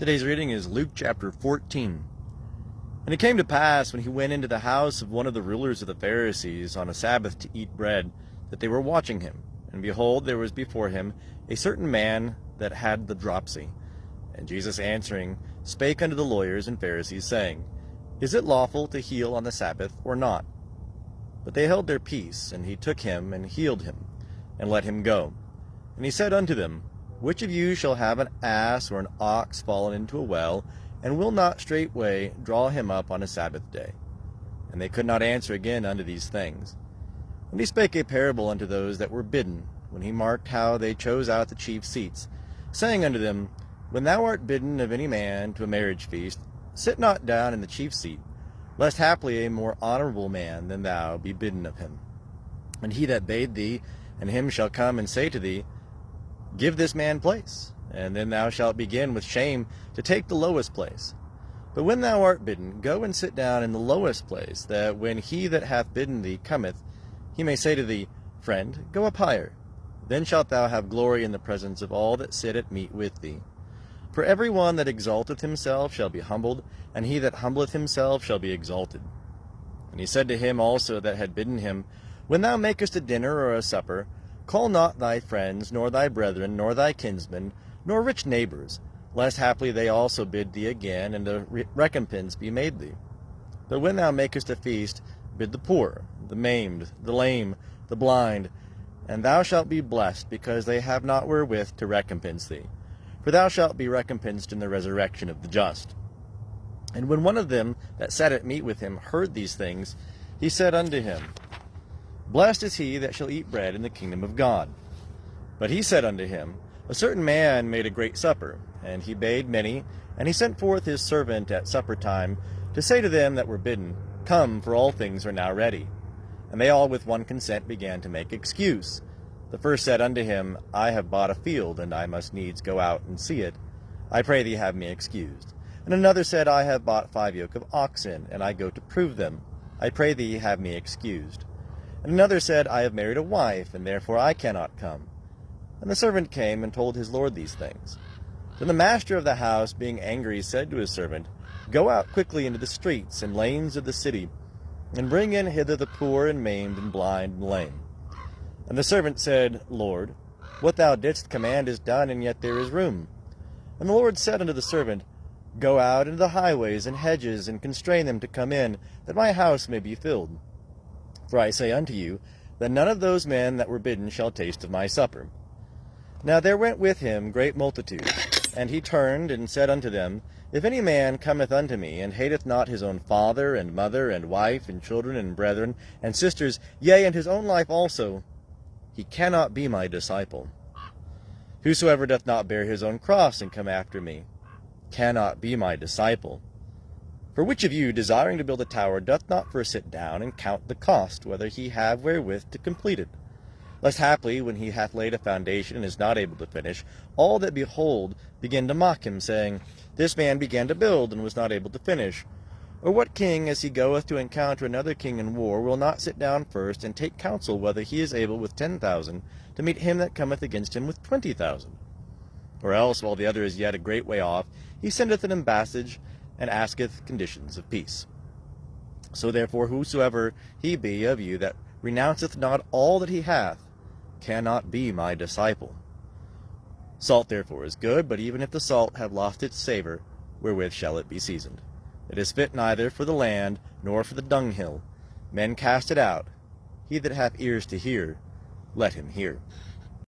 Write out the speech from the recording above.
Today's reading is Luke chapter 14. And it came to pass, when he went into the house of one of the rulers of the Pharisees on a Sabbath to eat bread, that they were watching him. And behold, there was before him a certain man that had the dropsy. And Jesus answering spake unto the lawyers and Pharisees, saying, Is it lawful to heal on the Sabbath, or not? But they held their peace, and he took him, and healed him, and let him go. And he said unto them, Which of you shall have an ass or an ox fallen into a well, and will not straightway draw him up on a Sabbath day? And they could not answer again unto these things. And he spake a parable unto those that were bidden, when he marked how they chose out the chief seats, saying unto them, When thou art bidden of any man to a marriage feast, sit not down in the chief seat, lest haply a more honorable man than thou be bidden of him. And he that bade thee, and him shall come and say to thee, Give this man place, and then thou shalt begin with shame to take the lowest place. But when thou art bidden, go and sit down in the lowest place, that when he that hath bidden thee cometh, he may say to thee, Friend, go up higher. Then shalt thou have glory in the presence of all that sit at meat with thee. For every one that exalteth himself shall be humbled, and he that humbleth himself shall be exalted. And he said to him also that had bidden him, When thou makest a dinner or a supper, call not thy friends, nor thy brethren, nor thy kinsmen, nor rich neighbors, lest haply they also bid thee again, and a recompense be made thee. But when thou makest a feast, bid the poor, the maimed, the lame, the blind, and thou shalt be blessed, because they have not wherewith to recompense thee. For thou shalt be recompensed in the resurrection of the just. And when one of them that sat at meat with him heard these things, he said unto him, Blessed is he that shall eat bread in the kingdom of God. But he said unto him, A certain man made a great supper, and he bade many, and he sent forth his servant at supper time, to say to them that were bidden, Come, for all things are now ready. And they all with one consent began to make excuse. The first said unto him, I have bought a field, and I must needs go out and see it. I pray thee have me excused. And another said, I have bought 5 yoke of oxen, and I go to prove them. I pray thee have me excused. And another said, I have married a wife, and therefore I cannot come. And the servant came and told his lord these things. Then the master of the house, being angry, said to his servant, Go out quickly into the streets and lanes of the city, and bring in hither the poor and maimed and blind and lame. And the servant said, Lord, what thou didst command is done, and yet there is room. And the Lord said unto the servant, Go out into the highways and hedges, and constrain them to come in, that my house may be filled. For I say unto you, that none of those men that were bidden shall taste of my supper. Now there went with him great multitudes, and he turned and said unto them, If any man cometh unto me, and hateth not his own father, and mother, and wife, and children, and brethren, and sisters, yea, and his own life also, he cannot be my disciple. Whosoever doth not bear his own cross, and come after me, cannot be my disciple. For which of you, desiring to build a tower, doth not first sit down and count the cost, whether he have wherewith to complete it? Lest haply, when he hath laid a foundation and is not able to finish, all that behold begin to mock him, saying, This man began to build, and was not able to finish. Or what king, as he goeth to encounter another king in war, will not sit down first, and take counsel whether he is able with 10,000 to meet him that cometh against him with 20,000? Or else, while the other is yet a great way off, he sendeth an ambassage, and asketh conditions of peace. So therefore whosoever he be of you that renounceth not all that he hath, cannot be my disciple. Salt therefore is good, but even if the salt have lost its savour, wherewith shall it be seasoned? It is fit neither for the land, nor for the dunghill. Men cast it out. He that hath ears to hear, let him hear.